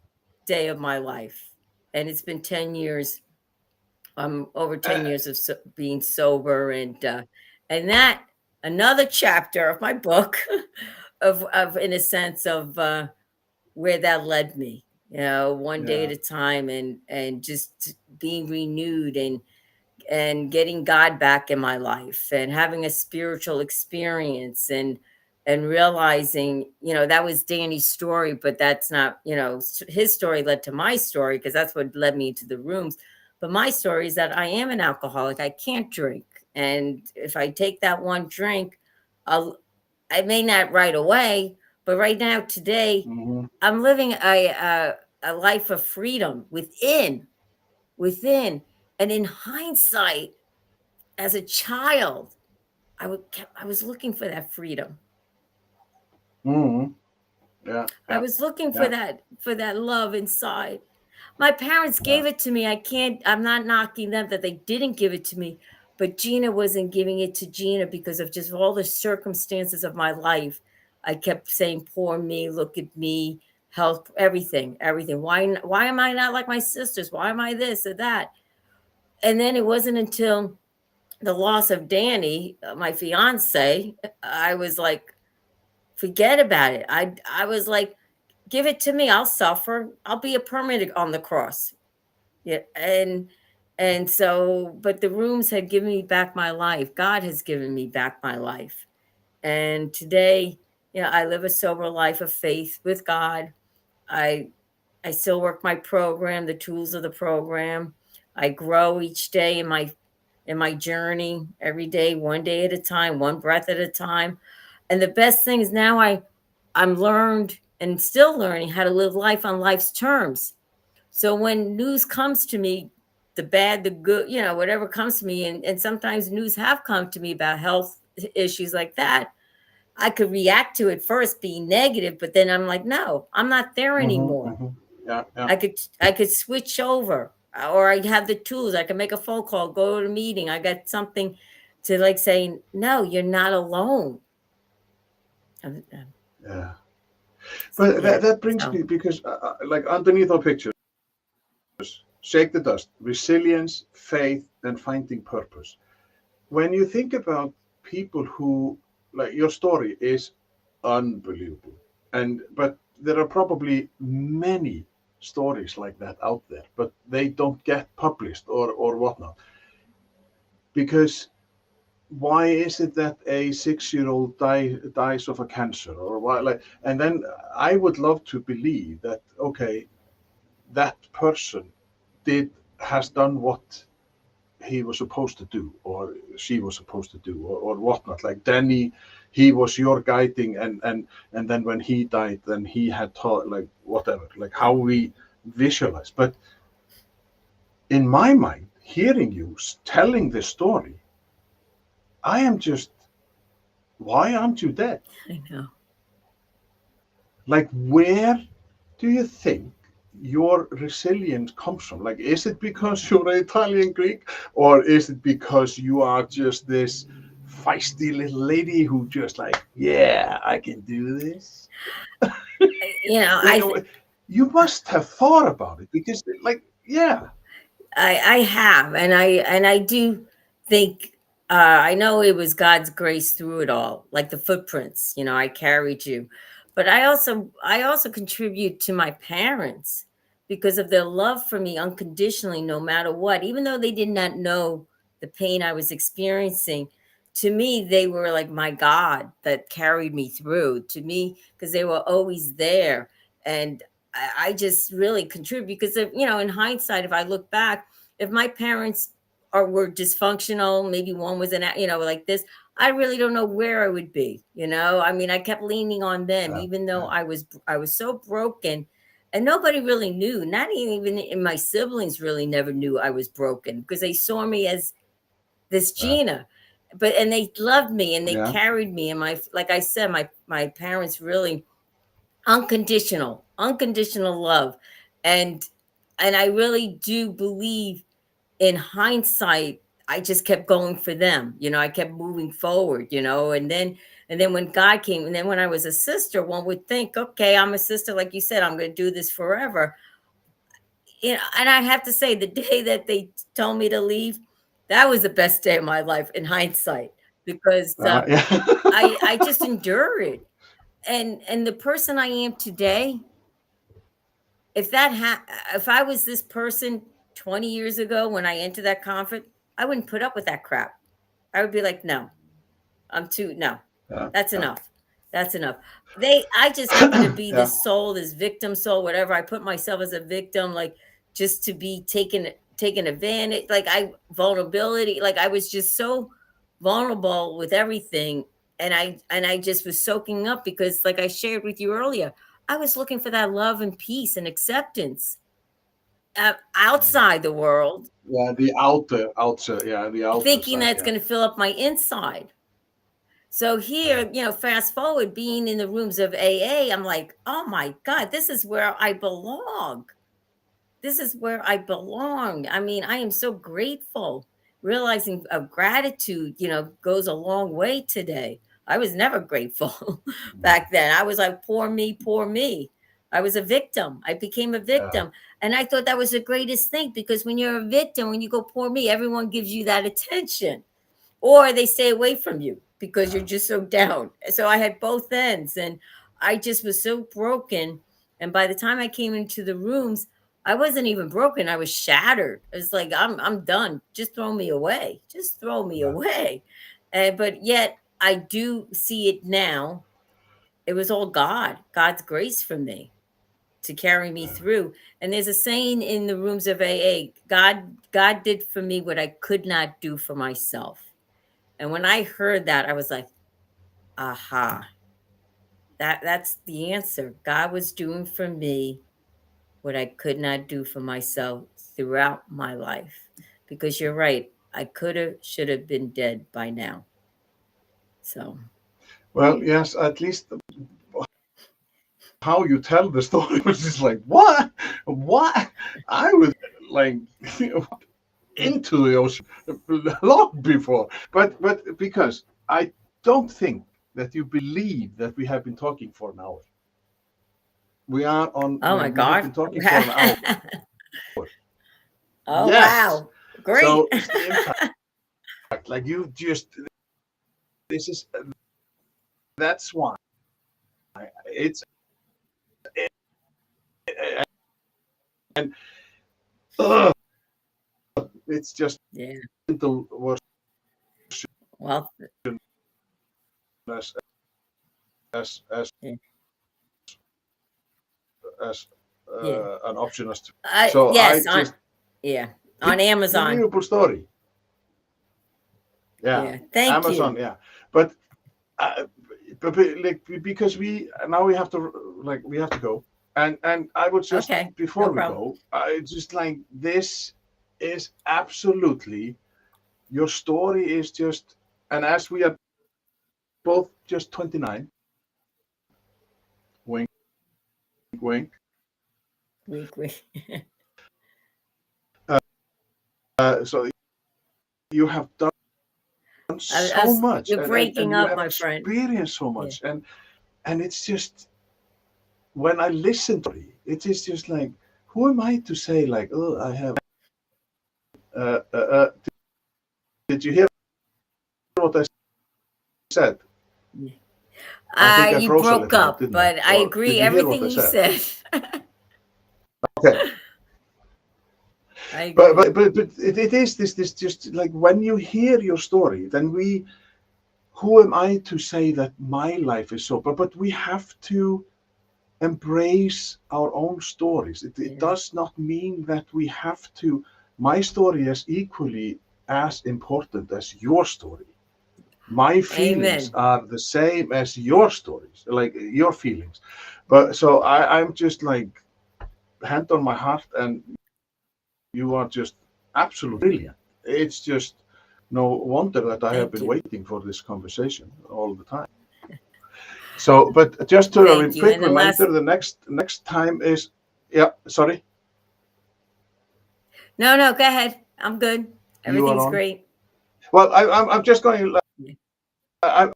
day of my life. And it's been 10 years. Over 10 Uh, years of being sober, and that another chapter of my book of in a sense of where that led me, one day yeah. at a time, and just being renewed, and getting God back in my life, and having a spiritual experience, and realizing, that was Danny's story, but that's not, his story led to my story, because that's what led me to the rooms. But my story is that I am an alcoholic. I can't drink. And if I take that one drink, I'll, I may not right away, but right now, today, Hmm. I'm living a life of freedom within. And in hindsight, as a child, I was looking for that freedom. Hmm. Yeah. I Yeah. was looking Yeah. for that love inside. My parents Yeah. gave it to me. I'm not knocking them that they didn't give it to me, but Gina wasn't giving it to Gina because of just all the circumstances of my life. I kept saying, "Poor me, look at me, health, everything, everything. Why am I not like my sisters? Why am I this or that?" And then it wasn't until the loss of Danny, my fiance, I was like, forget about it. I was like, give it to me. I'll suffer. I'll be a permanent on the cross. Yeah, and so, but the rooms had given me back my life. God has given me back my life, and today, I live a sober life of faith with God. I I still work my program, the tools of the program. I grow each day in my journey, every day, one day at a time, one breath at a time. And the best thing is now I'm learned and still learning how to live life on life's terms. So when news comes to me, the bad, the good, whatever comes to me, and sometimes news have come to me about health issues like that, I could react to it first being negative, but then I'm like, no, I'm not there Hmm. anymore. Hmm. Yeah. Yeah. I could switch over, or I have the tools. I can make a phone call, go to a meeting. I got something to like saying, no, you're not alone. Yeah. But Yeah. that brings So me, because like underneath our pictures, shake the dust, resilience, faith, and finding purpose. When you think about people who, like your story is unbelievable, and but there are probably many stories like that out there, but they don't get published or whatnot. Because why is it that a 6-year-old dies of a cancer, or why, like, and then I would love to believe that, okay, that person did has done what he was supposed to do, or she was supposed to do, or whatnot. Like Danny, he was your guiding, and then when he died, then he had taught, like, whatever, like how we visualize. But in my mind, hearing you telling this story, I am just, why aren't you dead? I know. Like, where do you think your resilience comes from? Like, is it because you're Italian Greek, or is it because you are just this feisty little lady who just like, yeah, I can do this? I You know, you must have thought about it, because, like, yeah, I have, and I do think, I know it was God's grace through it all, like the footprints. I carried you, but I also contribute to my parents because of their love for me unconditionally, no matter what. Even though they did not know the pain I was experiencing, to me they were like my God that carried me through. To me, because they were always there, and I just really contribute because in hindsight, if I look back, if my parents were dysfunctional, maybe one was like this, I really don't know where I would be. I mean, I kept leaning on them, Yeah, even though yeah, I was so broken, and nobody really knew. Not even in my siblings really never knew I was broken because they saw me as this yeah, Gina. And they loved me and they yeah, carried me. And like I said, my parents really unconditional love, and I really do believe in hindsight, I just kept going for them. I kept moving forward, and then when God came, and then when I was a sister, one would think, okay, I'm a sister, like you said, I'm going to do this forever. And I have to say, the day that they told me to leave, that was the best day of my life in hindsight, because yeah. I just endured it. And the person I am today, if if I was this person 20 years ago when I entered that convent, I wouldn't put up with that crap. I would be like, no, no, Yeah, that's yeah, enough. That's enough. I just happen to be yeah, this soul, this victim soul, whatever. I put myself as a victim, like just to be taken advantage, vulnerability. Like I was just so vulnerable with everything. And I just was soaking up because, like I shared with you earlier, I was looking for that love and peace and acceptance outside the world, yeah. The outer thinking side. that's Yeah, going to fill up my inside. So yeah, here, fast forward, being in the rooms of AA, I'm like, oh my God, this is where I belong. This is where I belong. I mean, I am so grateful. Realizing of gratitude, goes a long way today. I was never grateful back then. I was like, poor me, poor me. I was a victim. I became a yeah, victim. And I thought that was the greatest thing, because when you're a victim, when you go, poor me, everyone gives you that attention, or they stay away from you because you're yeah, just so down. So I had both ends, and I just was so broken. And by the time I came into the rooms, I wasn't even broken. I was shattered. It was like, I'm done. Just throw me away. Just throw me yeah. away. But yet I do see it now. It was all God's grace for me to carry me through. And there's a saying in the rooms of AA, God did for me what I could not do for myself. And when I heard that, I was like, aha, that's the answer. God was doing for me what I could not do for myself throughout my life. Because you're right, I could have, should have been dead by now. So, Well, yes. At least how you tell the story was just like, what? I was like into the ocean long before, but because I don't think that you believe that we have been talking for an hour. We are on, oh my like, we have God. been talking for an hour. Oh, Yes. wow. Great. So in fact, like you just, this is, that's why it's, and uh, it's just Yeah. mental version Well, as, as, as, yeah. as Yeah. an option as to, so I Yes. just, Yeah. On Amazon. unbelievable story. Yeah. Yeah. Thank Amazon. you. Yeah. But, uh, like, because we have to, like, we have to go, and I would just, Okay. No before we problem. go, I just like, this is absolutely, your story is just, and as we are both just 29, wink wink, Week. so you have done so much, You're and breaking you up, have my friend. experienced so Yeah. much, and it's just, when I listen to it, it is just like, who am I to say, like, oh, I have, uh, uh, uh, did you hear what I said? Yeah. I think I You froze a broke little bit, up, didn't I? but I Or did agree you hear what everything I you said? said. Okay. I But agree. but it is this just like, when you hear your story, then who am I to say that my life is so? But we have to embrace our own stories. It Yeah. does not mean that we have to. My story is equally as important as your story. My feelings Amen. are the same as your stories, like your feelings. But so I'm just like hand on my heart, and you are just absolutely brilliant. It's just no wonder that I have Thank been you. waiting for this conversation all the time. So, but just to a Thank you. quick And the last, reminder, the next time is, yeah, sorry, no, go ahead. I'm good. you are Everything's on. great. Well, I'm just going. I,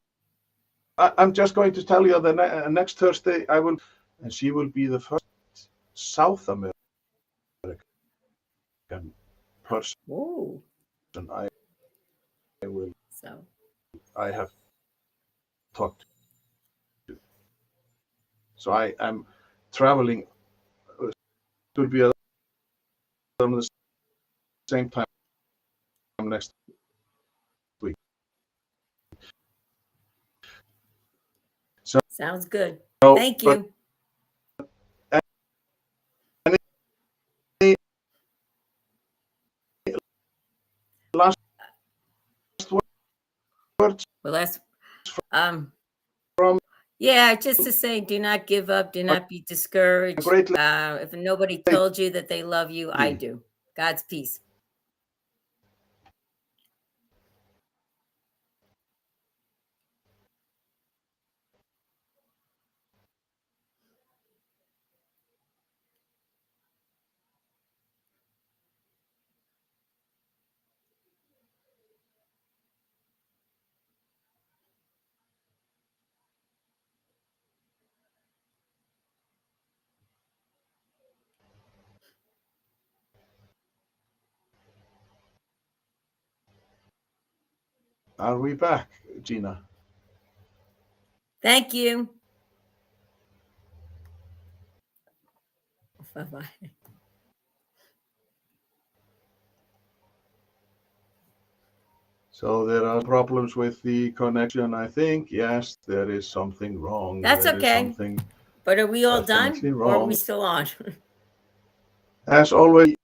I'm just going to tell you the next Thursday I will, and she will be the first South American person Ooh. I will So I have talked to. So I am traveling. It will be around the same time next week. So, sounds good. Thank but you. any last words Well, that's um from yeah, just to say, do not give up, do a not be discouraged. great If nobody told you that they love you, I lady? do. God's peace. Are we back, Gina? Thank you. Bye bye. So there are problems with the connection, I think. Yes, there is something wrong. That's There is okay. something But are we all done definitely or are we wrong. still on? As always,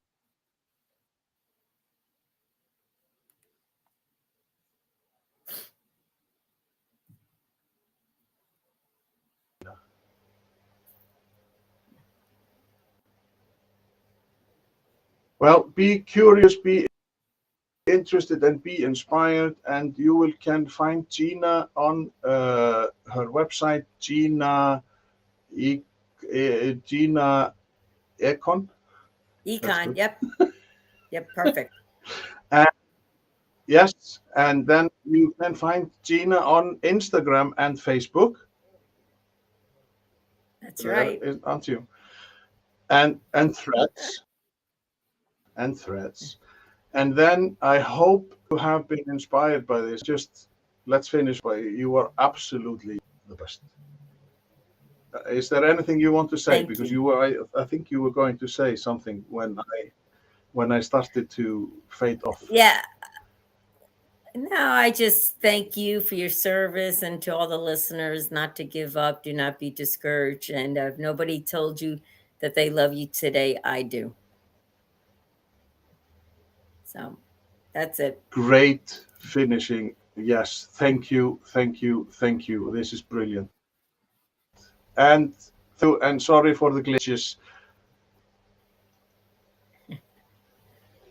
well, be curious, be interested, and be inspired. And you will can find Gina on her website, Gina Econ. That's Econ. good. Yep. Yep. Perfect. And yes, and then you can find Gina on Instagram and Facebook. That's There right. is, aren't you? And threads. And then I hope you have been inspired by this. Just let's finish by you are absolutely the best. Is there anything you want to say? Thank Because you. you were, I think you were going to say something when I started to fade off. Yeah. No, I just thank you for your service and to all the listeners not to give up, do not be discouraged. And if nobody told you that they love you today, I do. So that's it. Great finishing. Yes, thank you, thank you, thank you. This is brilliant. And sorry for the glitches.